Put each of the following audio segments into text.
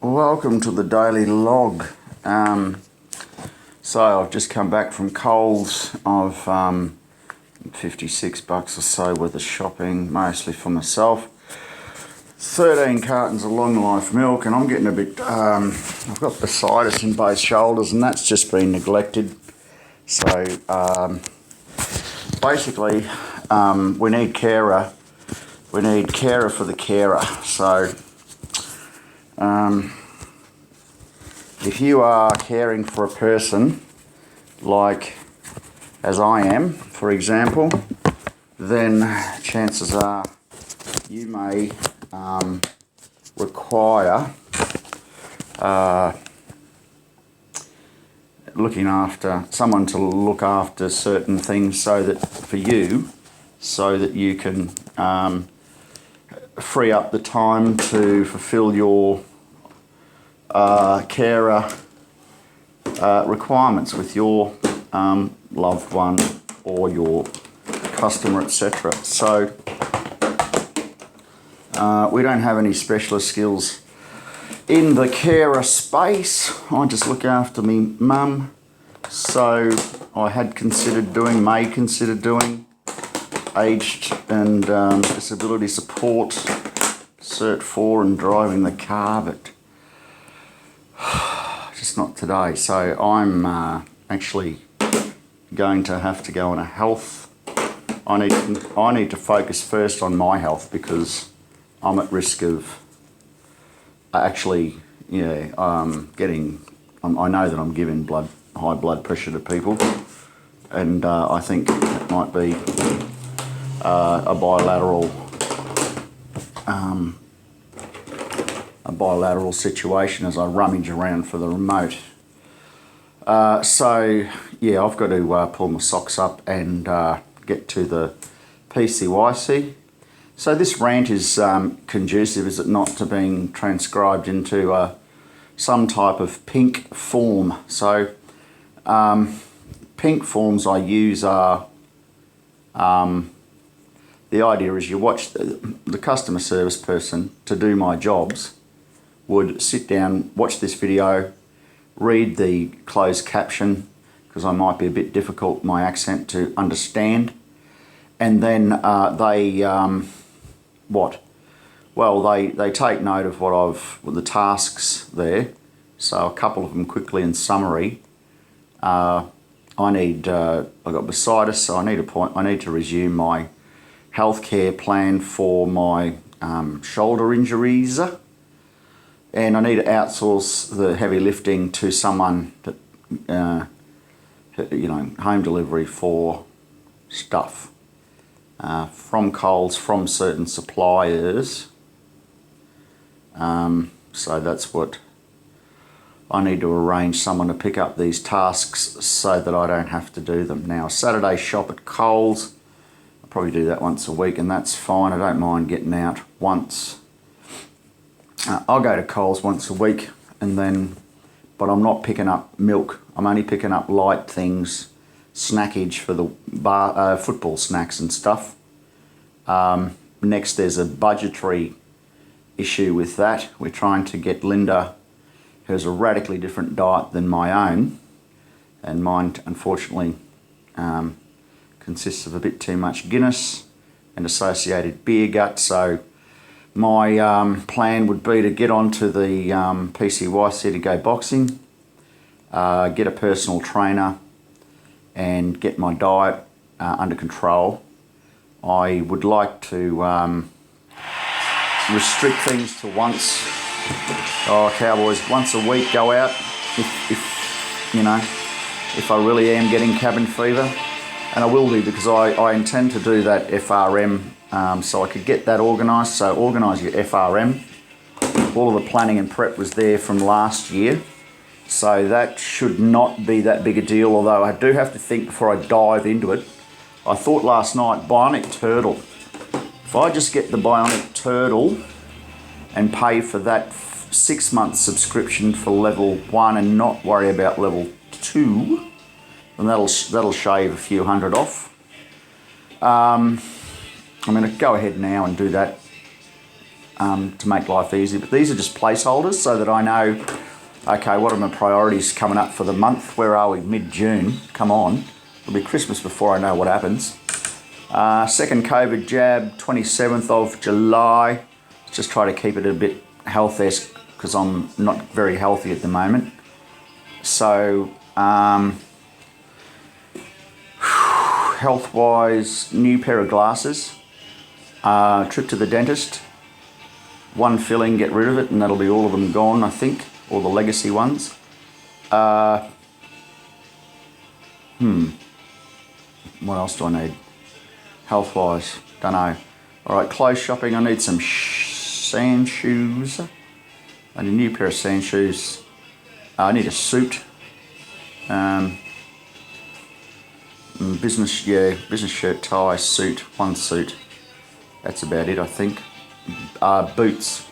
Welcome to the daily log. So I've just come back from Coles. I've $56 or so worth of shopping, mostly for myself. 13 cartons of long life milk, and I'm getting a bit, I've got bursitis in both shoulders, and that's just been neglected. So basically, we need carer. We need carer for the carer. So if you are caring for a person, like as I am, for example, then chances are you may require looking after someone to look after certain things, so that for you, so that you can free up the time to fulfill your carer requirements with your loved one or your customer, etc. So we don't have any specialist skills in the carer space. I just look after me mum. So I had considered doing, may consider doing aged and disability support, Cert 4 and driving the car, but just not today. So I'm actually going to have to go on a health. I need to focus first on my health, because I'm at risk of actually, getting. I know that I'm giving high blood pressure to people, and I think it might be a bilateral situation as I rummage around for the remote. So yeah, I've got to pull my socks up and get to the PCYC. So this rant is conducive, is it not, to being transcribed into some type of pink form. So pink forms I use are, the idea is you watch the customer service person to do my jobs would sit down, watch this video, read the closed caption, because I might be a bit difficult, my accent, to understand, and then they take note of the tasks there. So a couple of them quickly in summary. I got bursitis, so I need to resume my healthcare plan for my shoulder injuries. And I need to outsource the heavy lifting to someone that, home delivery for stuff from Coles, from certain suppliers. So that's what I need to arrange, someone to pick up these tasks so that I don't have to do them. Now, Saturday shop at Coles, I'll probably do that once a week, and that's fine. I don't mind getting out once. I'll go to Coles once a week, but I'm not picking up milk. I'm only picking up light things, snackage for the football snacks and stuff. Next, there's a budgetary issue with that. We're trying to get Linda, who has a radically different diet than my own, and mine, unfortunately, consists of a bit too much Guinness and associated beer gut. So my plan would be to get onto the PCYC to go boxing, get a personal trainer, and get my diet under control. I would like to restrict things to once a week, go out if I really am getting cabin fever, and I will do, because I intend to do that FRM. So I could get that organised. So organise your FRM. All of the planning and prep was there from last year. So that should not be that big a deal, although I do have to think before I dive into it. I thought last night, Bionic Turtle. If I just get the Bionic Turtle and pay for that 6-month subscription for level 1 and not worry about level 2, then that'll shave a few hundred off. I'm going to go ahead now and do that. to make life easy. But these are just placeholders so that I know, okay, what are my priorities coming up for the month? Where are we? Mid-June. Come on. It'll be Christmas before I know what happens. Second COVID jab, 27th of July. Just try to keep it a bit health-esque because I'm not very healthy at the moment. So, health-wise, new pair of glasses, trip to the dentist, one filling, get rid of it, and that'll be all of them gone, I think, all the legacy ones. What else do I need? Health-wise, don't know. All right, clothes shopping, I need some sand shoes. I need a new pair of sand shoes. I need a suit. Business shirt, tie, suit, one suit. That's about it, I think. Boots,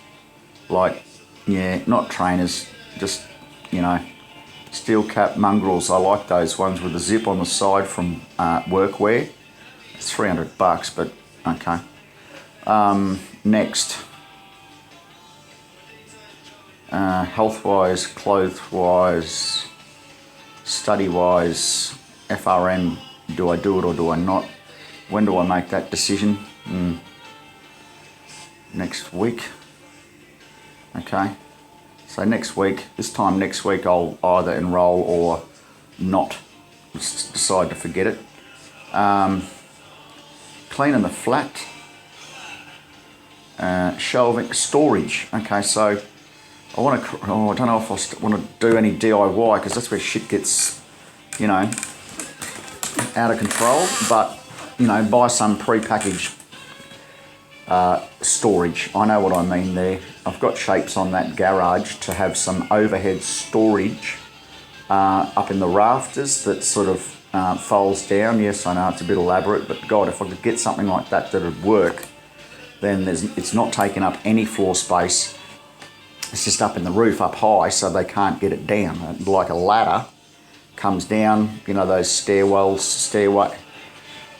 like, yeah, not trainers, just, you know, steel cap mongrels. I like those ones with the zip on the side from Workwear. It's $300, but okay. Next, health-wise, clothes-wise, study-wise, FRM, do I do it or do I not? When do I make that decision? Next week. Okay. So next week, this time next week, I'll either enroll or not. Just decide to forget it. Cleaning the flat. Shelving, storage. Okay, so I want to. I don't know if I want to do any DIY because that's where shit gets, you know, out of control. But you know, buy some pre-packaged storage. I know what I mean there. I've got shapes on that garage to have some overhead storage up in the rafters that sort of folds down. Yes, I know it's a bit elaborate, but God, if I could get something like that that'd work, then it's not taking up any floor space. It's just up in the roof, up high, so they can't get it down. Like a ladder comes down, you know, those stairway.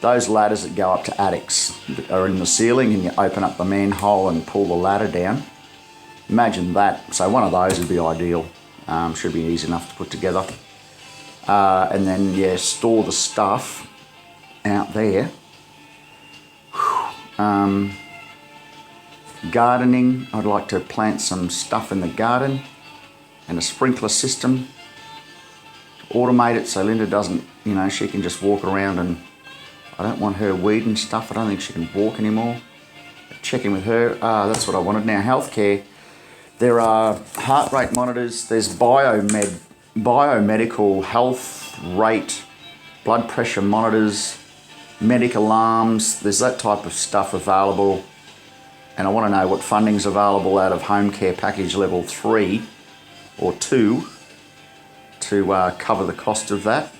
Those ladders that go up to attics are in the ceiling and you open up the manhole and pull the ladder down. Imagine that. So one of those would be ideal. Should be easy enough to put together. And then, yeah, store the stuff out there. Gardening, I'd like to plant some stuff in the garden and a sprinkler system. Automate it so Linda doesn't, you know, she can just walk around and I don't want her weeding stuff. I don't think she can walk anymore. Checking with her. That's what I wanted. Now, healthcare. There are heart rate monitors. There's biomedical health rate, blood pressure monitors, medic alarms. There's that type of stuff available. And I want to know what funding's available out of home care package level 3 or 2 to cover the cost of that.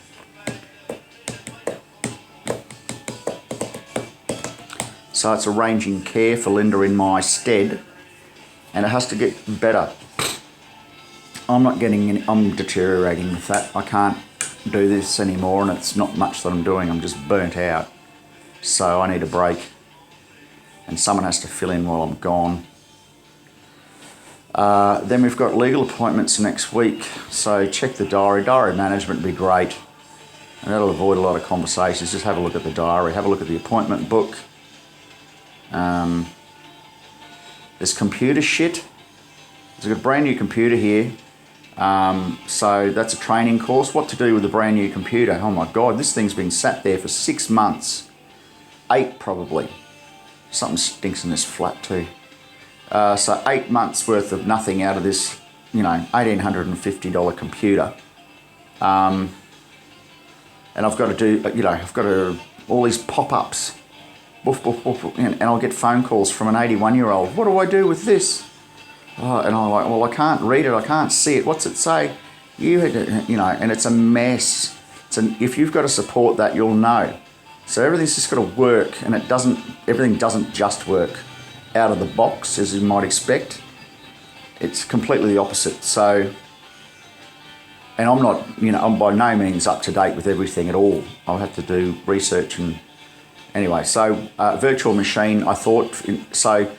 So it's arranging care for Linda in my stead, and it has to get better. I'm deteriorating with that. I can't do this anymore, and it's not much that I'm doing. I'm just burnt out. So I need a break, and someone has to fill in while I'm gone. Then we've got legal appointments next week, so check the diary. Diary management would be great, and that'll avoid a lot of conversations. Just have a look at the diary, have a look at the appointment book. There's computer shit. There's got a brand new computer here. So that's a training course. What to do with a brand new computer. Oh my God, this thing's been sat there for 6 months. 8 probably. Something stinks in this flat too. So 8 months worth of nothing out of this, you know, $1,850 computer. And I've got to do, you know, all these pop-ups. Woof, woof, woof, and I'll get phone calls from an 81-year-old. What do I do with this? And I'm like, well, I can't read it. I can't see it. What's it say? You know, and it's a mess. If you've got to support that, you'll know. So everything's just got to work, and everything doesn't just work out of the box as you might expect. It's completely the opposite. So, and I'm not, you know, I'm by no means up to date with everything at all. I'll have to do research and. Anyway, so virtual machine, I thought, so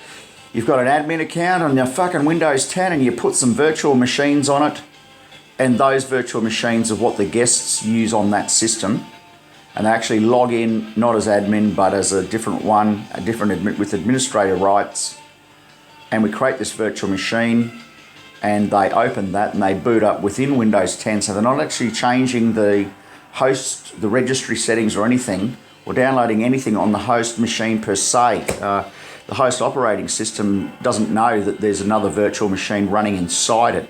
You've got an admin account on your fucking Windows 10 and you put some virtual machines on it, and those virtual machines are what the guests use on that system. And they actually log in not as admin but as a different one, with administrator rights. And we create this virtual machine and they open that and they boot up within Windows 10, so they're not actually changing the host, the registry settings or anything, or downloading anything on the host machine per se. The host operating system doesn't know that there's another virtual machine running inside it.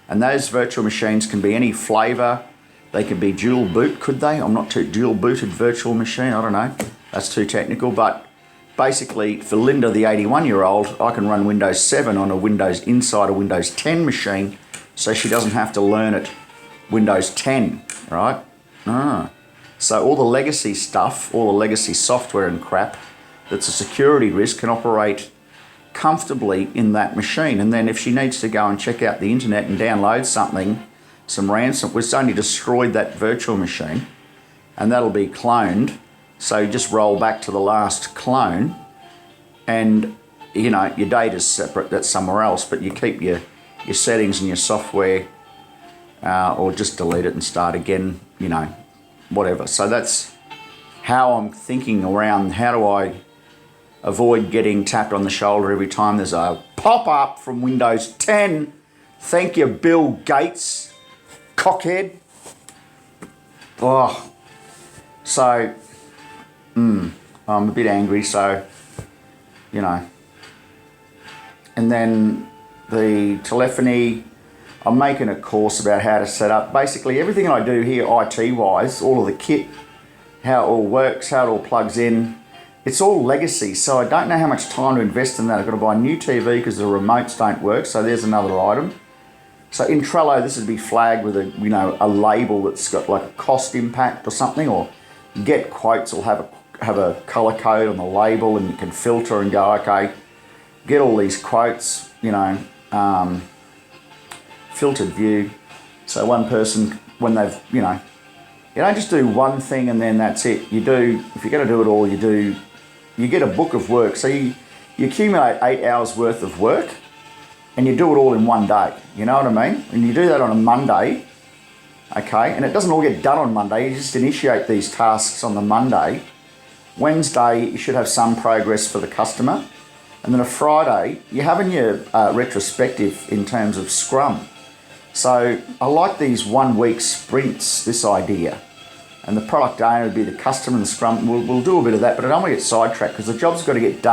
And those virtual machines can be any flavour. They could be dual boot, could they? I'm not too dual booted virtual machine, I don't know. That's too technical, but basically for Linda, the 81-year-old, I can run Windows 7 on inside a Windows 10 machine, so she doesn't have to learn it Windows 10, right? So all the legacy stuff, all the legacy software and crap that's a security risk can operate comfortably in that machine. And then if she needs to go and check out the internet and download something, some ransom, we've only destroyed that virtual machine and that'll be cloned. So you just roll back to the last clone and you know, your data's separate, that's somewhere else, but you keep your settings and your software, or just delete it and start again, you know, whatever. So that's how I'm thinking around how do I avoid getting tapped on the shoulder every time there's a pop-up from Windows 10. Thank you, Bill Gates, cockhead. Oh, so I'm a bit angry, so, you know. And then the telephony, I'm making a course about how to set up basically everything I do here IT-wise, all of the kit, how it all works, how it all plugs in. It's all legacy, so I don't know how much time to invest in that. I've got to buy a new TV because the remotes don't work, so there's another item. So in Trello, this would be flagged with a label that's got like a cost impact or something, or Get Quotes will have a colour code on the label and you can filter and go, okay, get all these quotes, filtered view. So one person, when they've, you don't just do one thing and then that's it. You do, if you're going to do it all, you get a book of work. So you accumulate 8 hours worth of work and you do it all in one day. You know what I mean? And you do that on a Monday, okay? And it doesn't all get done on Monday. You just initiate these tasks on the Monday. Wednesday, you should have some progress for the customer. And then a Friday, you're having your retrospective in terms of Scrum. So I like these 1 week sprints, this idea. And the product owner would be the customer and the Scrum. We'll do a bit of that, but I don't want to get sidetracked because the job's got to get done.